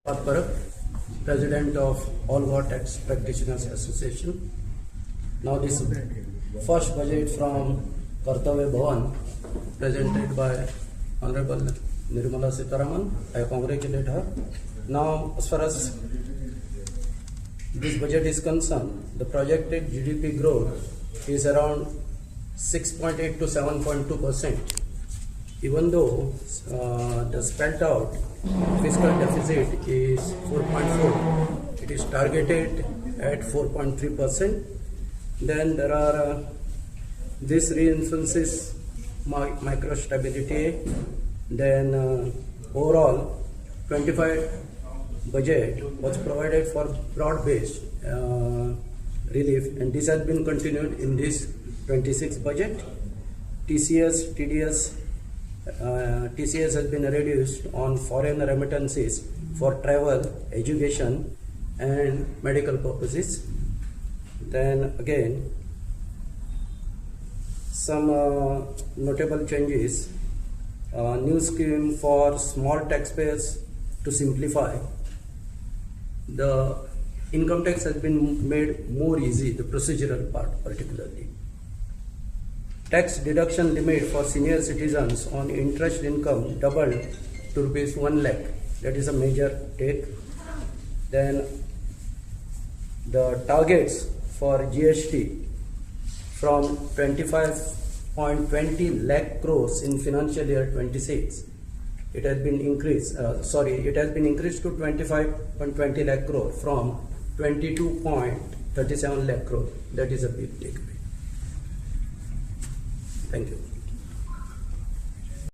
Parag, President of All War Tax Practitioners Association. Now this first budget from Kartavya Bhavan presented by Honorable Nirmala Sitharaman. I congratulate her. Now as far as this budget is concerned, the projected GDP growth is around 6.8 to 7.2%. Even though the spelled out fiscal deficit is 4.4, it is targeted at 4.3%. Then there are this reinforces micro stability. Then overall 25 budget was provided for broad-based relief, and this has been continued in this 26 budget. TCS has been reduced on foreign remittances for travel, education and medical purposes. Then again some notable changes. New scheme for small taxpayers to simplify. The income tax has been made more easy, the procedural part particularly. Tax deduction limit for senior citizens on interest income doubled to rupees 1 lakh. That is a major take. Then the targets for GST from 25.20 lakh crores in financial year 26. It has been increased. It has been increased to 25.20 lakh crore from 22.37 lakh crore. That is a big takeaway. Thank you.